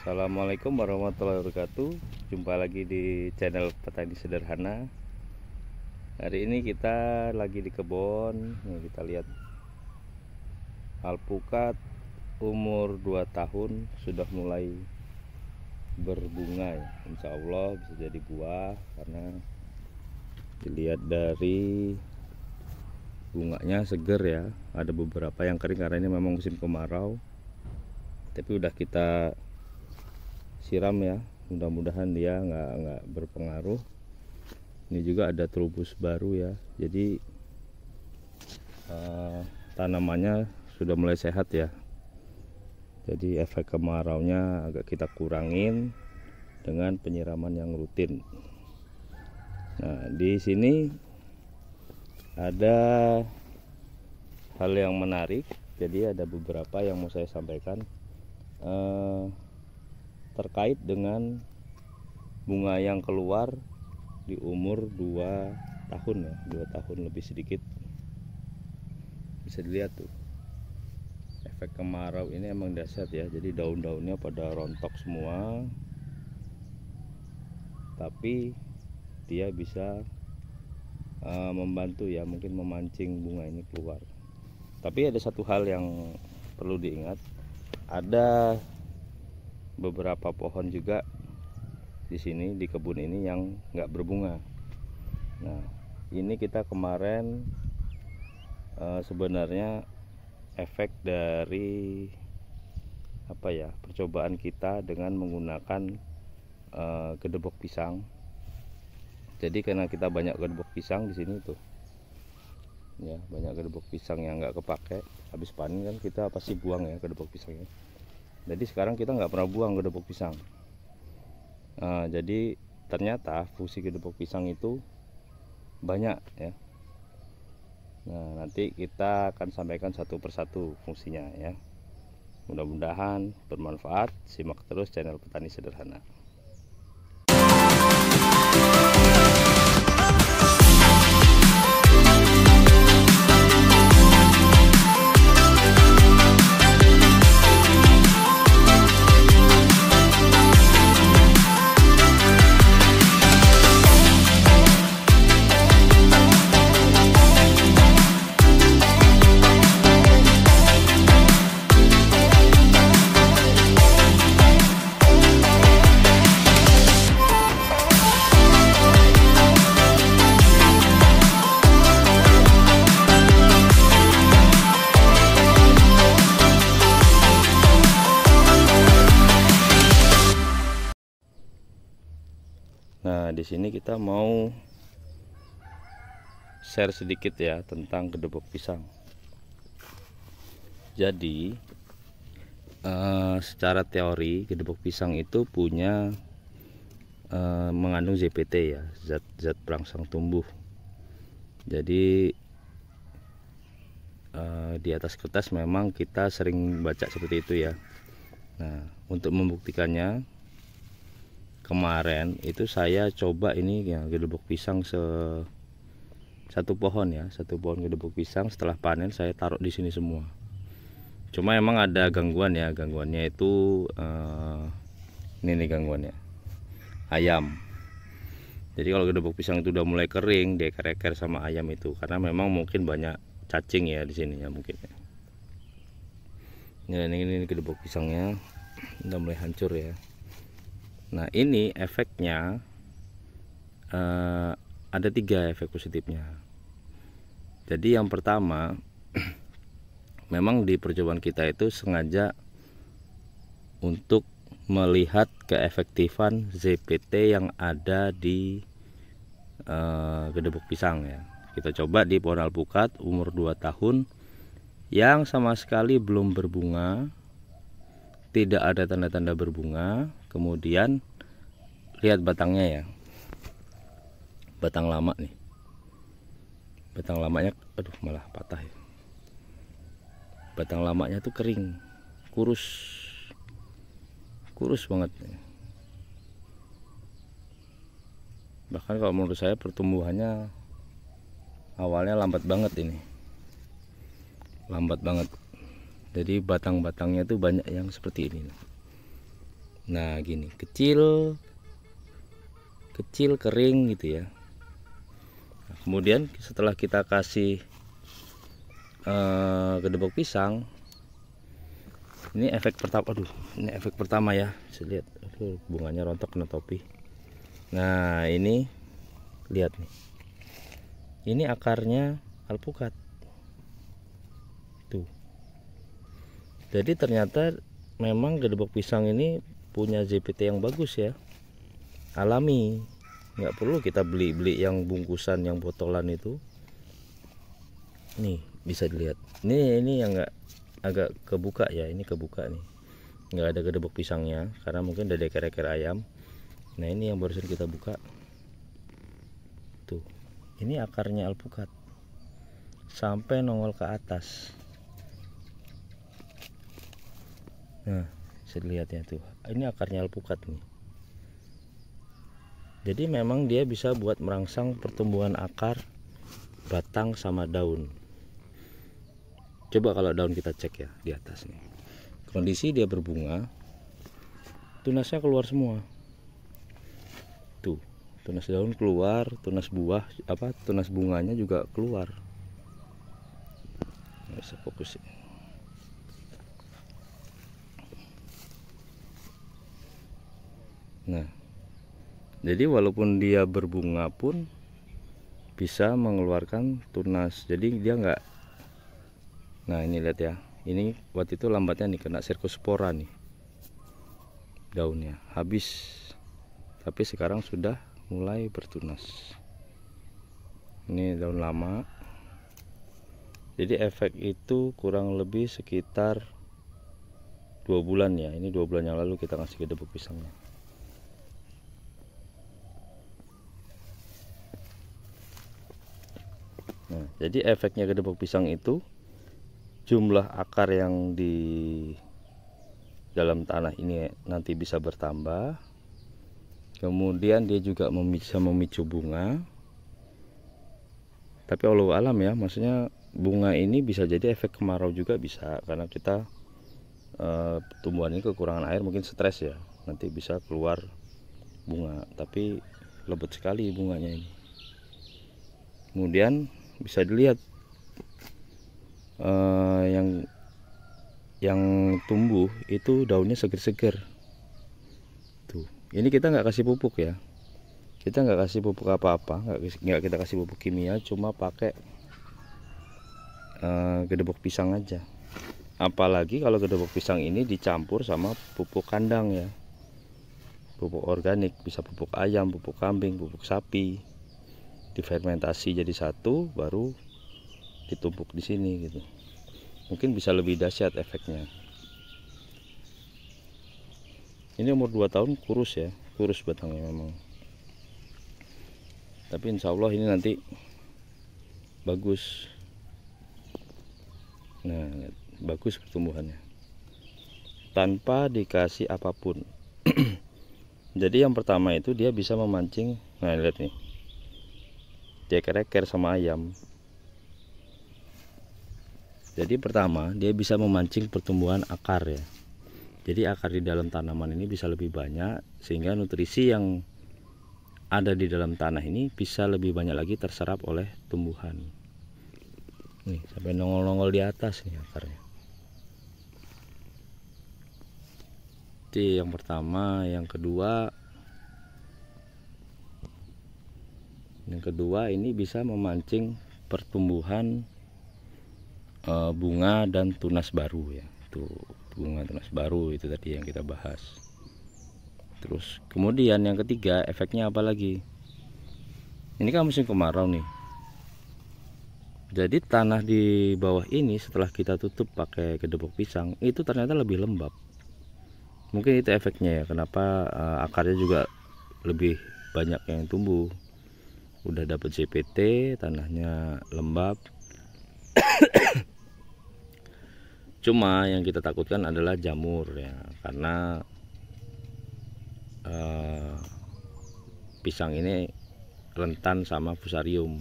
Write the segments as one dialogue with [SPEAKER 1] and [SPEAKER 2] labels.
[SPEAKER 1] Assalamualaikum warahmatullahi wabarakatuh. Jumpa lagi di channel Petani Sederhana. Hari ini kita lagi di kebun. Nih, kita lihat alpukat umur 2 tahun sudah mulai berbunga ya. Insya Allah bisa jadi buah, karena dilihat dari bunganya seger ya. Ada beberapa yang kering karena ini memang musim kemarau, tapi udah kita siram ya, mudah-mudahan dia nggak berpengaruh. Ini juga ada terubus baru ya, jadi tanamannya sudah mulai sehat ya. Jadi efek kemaraunya agak kita kurangin dengan penyiraman yang rutin. Nah, di sini ada hal yang menarik, jadi ada beberapa yang mau saya sampaikan terkait dengan bunga yang keluar di umur 2 tahun ya, 2 tahun lebih sedikit. Bisa dilihat tuh, efek kemarau ini emang dahsyat ya. Jadi daun-daunnya pada rontok semua, tapi dia bisa membantu ya, mungkin memancing bunga ini keluar. Tapi ada satu hal yang perlu diingat, ada beberapa pohon juga di sini di kebun ini yang nggak berbunga. Nah, ini kita kemarin sebenarnya efek dari apa ya, percobaan kita dengan menggunakan gedebok pisang. Jadi karena kita banyak gedebok pisang di sini tuh ya, banyak gedebok pisang yang nggak kepake, habis panen kan kita pasti buang ya gedebok pisangnya. Jadi sekarang kita nggak pernah buang gedebok pisang. Nah, jadi ternyata fungsi gedebok pisang itu banyak ya. Nah, nanti kita akan sampaikan satu persatu fungsinya ya. Mudah-mudahan bermanfaat. Simak terus channel Petani Sederhana. Nah, di sini kita mau share sedikit ya tentang gedebok pisang. Jadi secara teori gedebok pisang itu punya mengandung ZPT ya, zat perangsang tumbuh. Jadi di atas kertas memang kita sering baca seperti itu ya. Nah, untuk membuktikannya, kemarin itu saya coba ini ya, gedebok pisang satu pohon ya, satu pohon gedebok pisang setelah panen saya taruh di sini semua. Cuma emang ada gangguan ya, gangguannya itu ini nih gangguannya, ayam. Jadi kalau gedebok pisang itu udah mulai kering, dia kereker sama ayam itu, karena memang mungkin banyak cacing ya di sini ya mungkin. Ya, ini gedebok pisangnya udah mulai hancur ya. Nah, ini efeknya ada 3 efek positifnya. Jadi yang pertama, memang di percobaan kita itu sengaja untuk melihat keefektifan ZPT yang ada di gedebok pisang ya. Kita coba di pohon alpukat umur 2 tahun yang sama sekali belum berbunga, tidak ada tanda-tanda berbunga. Kemudian lihat batangnya ya, batang lama nih, batang lamanya aduh malah patah ya. Batang lamanya tuh kering, kurus banget. Bahkan kalau menurut saya pertumbuhannya awalnya lambat banget ini, lambat banget. Jadi batang-batangnya tuh banyak yang seperti ini. Nah gini, kecil kering gitu ya. Nah, kemudian setelah kita kasih gedebok pisang, ini efek pertama. Aduh, ini efek pertama ya. Saya lihat, aduh, bunganya rontok kena topi. Nah ini lihat nih, ini akarnya alpukat tuh. Jadi ternyata memang gedebok pisang ini punya ZPT yang bagus ya, alami, nggak perlu kita beli yang bungkusan, yang botolan itu. Nih bisa dilihat, ini yang nggak agak kebuka ya, ini kebuka nih, nggak ada gedebok pisangnya karena mungkin ada eker-eker ayam. Nah ini yang barusan kita buka tuh, ini akarnya alpukat sampai nongol ke atas. Nah bisa dilihat ya tuh, ini akarnya alpukat nih. Jadi memang dia bisa buat merangsang pertumbuhan akar, batang sama daun. Coba kalau daun kita cek ya di atas nih, kondisi dia berbunga, tunasnya keluar semua tuh, tunas daun keluar, tunas buah tunas bunganya juga keluar. Nggak bisa fokus ya. Nah jadi walaupun dia berbunga pun bisa mengeluarkan tunas, jadi dia enggak. Nah ini lihat ya, ini waktu itu lambatnya nih kena Cercospora nih, daunnya habis, tapi sekarang sudah mulai bertunas. Ini daun lama, jadi efek itu kurang lebih sekitar 2 bulan ya. Ini 2 bulan yang lalu kita ngasih gedebok pisangnya. Nah, jadi efeknya gedebok pisang itu, jumlah akar yang di dalam tanah ini nanti bisa bertambah. Kemudian dia juga bisa memicu bunga. Tapi Allah alam ya, maksudnya bunga ini bisa jadi efek kemarau juga bisa, karena kita tumbuhan ini kekurangan air, mungkin stres ya, nanti bisa keluar bunga. Tapi lebat sekali bunganya ini. Kemudian bisa dilihat yang tumbuh itu daunnya seger-seger tuh. Ini kita nggak kasih pupuk ya, kita nggak kasih pupuk apa-apa, nggak kita kasih pupuk kimia, cuma pakai gedebok pisang aja. Apalagi kalau gedebok pisang ini dicampur sama pupuk kandang ya, pupuk organik, bisa pupuk ayam, pupuk kambing, pupuk sapi, difermentasi jadi satu, baru ditumpuk di sini gitu. Mungkin bisa lebih dahsyat efeknya. Ini umur 2 tahun kurus ya, kurus batangnya memang. Tapi insya Allah ini nanti bagus. Nah, bagus pertumbuhannya tanpa dikasih apapun. Jadi yang pertama itu dia bisa memancing. Nah lihat nih, dia eker-eker sama ayam. Jadi pertama dia bisa memancing pertumbuhan akar ya. Jadi akar di dalam tanaman ini bisa lebih banyak, sehingga nutrisi yang ada di dalam tanah ini bisa lebih banyak lagi terserap oleh tumbuhan. Nih sampai nongol-nongol di atas nih akarnya. Itu yang pertama. Yang kedua ini bisa memancing pertumbuhan bunga dan tunas baru ya. Tuh bunga tunas baru itu tadi yang kita bahas. Terus kemudian yang ketiga, efeknya apa lagi? Ini kan musim kemarau nih. Jadi tanah di bawah ini setelah kita tutup pakai gedebok pisang itu ternyata lebih lembab. Mungkin itu efeknya ya, kenapa akarnya juga lebih banyak yang tumbuh. Udah dapat CPT, tanahnya lembab. Cuma yang kita takutkan adalah jamur ya, karena pisang ini rentan sama fusarium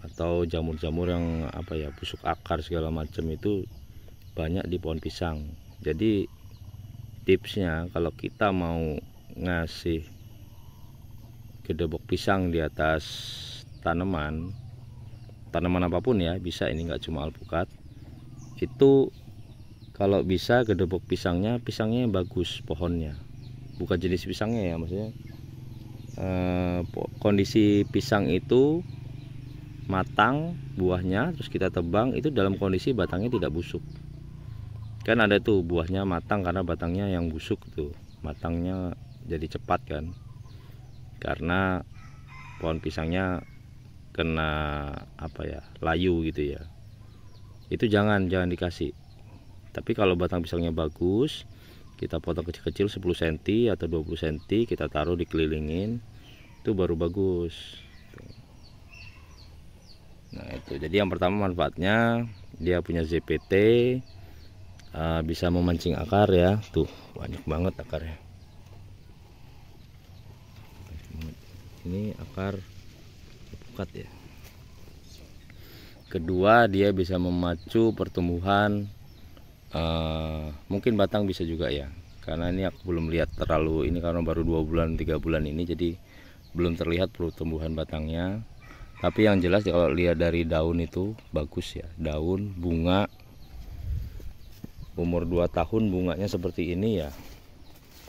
[SPEAKER 1] atau jamur-jamur yang busuk akar segala macam, itu banyak di pohon pisang. Jadi tipsnya kalau kita mau ngasih gedebok pisang di atas tanaman apapun ya, bisa, ini nggak cuma alpukat, itu kalau bisa gedebok pisangnya yang bagus, pohonnya, bukan jenis pisangnya ya, maksudnya kondisi pisang itu matang buahnya, terus kita tebang itu dalam kondisi batangnya tidak busuk. Kan ada tuh buahnya matang karena batangnya yang busuk tuh, matangnya jadi cepat kan, karena pohon pisangnya kena layu gitu ya. Itu jangan dikasih. Tapi kalau batang pisangnya bagus, kita potong kecil-kecil 10 cm atau 20 cm, kita taruh dikelilingin, itu baru bagus. Nah itu, jadi yang pertama manfaatnya dia punya ZPT, bisa memancing akar ya, tuh banyak banget akarnya. Ini akar alpukat ya. Kedua, dia bisa memacu pertumbuhan, mungkin batang bisa juga ya, karena ini aku belum lihat terlalu ini, karena baru 2 bulan 3 bulan ini, jadi belum terlihat pertumbuhan batangnya. Tapi yang jelas kalau lihat dari daun itu bagus ya, daun, bunga, umur 2 tahun bunganya seperti ini ya,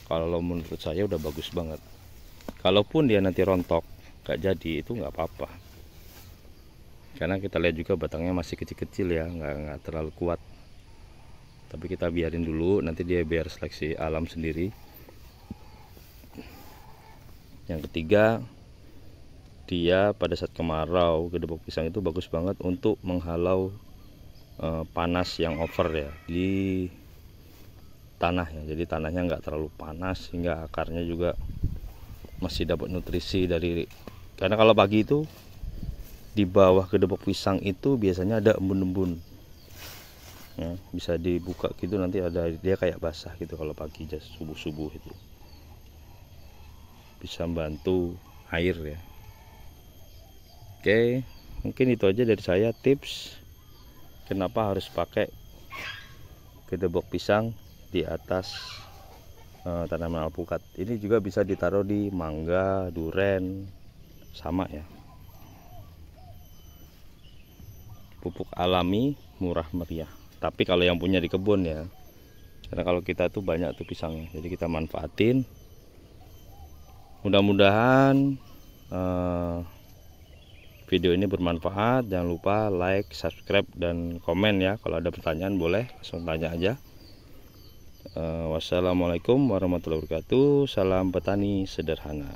[SPEAKER 1] kalau menurut saya udah bagus banget. Kalaupun dia nanti rontok gak jadi, itu nggak apa-apa, karena kita lihat juga batangnya masih kecil-kecil ya, nggak terlalu kuat. Tapi kita biarin dulu, nanti dia biar seleksi alam sendiri. Yang ketiga, dia pada saat kemarau, gedebok pisang itu bagus banget untuk menghalau panas yang over ya di tanah ya. Jadi tanahnya nggak terlalu panas, sehingga akarnya juga masih dapat nutrisi dari, karena kalau pagi itu di bawah gedebok pisang itu biasanya ada embun-embun ya, bisa dibuka gitu, nanti ada dia kayak basah gitu kalau pagi subuh-subuh itu, bisa membantu air ya. Oke, mungkin itu aja dari saya tips kenapa harus pakai gedebok pisang di atas tanaman alpukat. Ini juga bisa ditaruh di mangga, duren, sama ya. Pupuk alami, murah meriah. Tapi kalau yang punya di kebun ya, karena kalau kita tuh banyak tuh pisangnya, jadi kita manfaatin. Mudah-mudahan video ini bermanfaat. Jangan lupa like, subscribe, dan komen ya. Kalau ada pertanyaan boleh langsung tanya aja. Wassalamualaikum warahmatullahi wabarakatuh. Salam petani sederhana.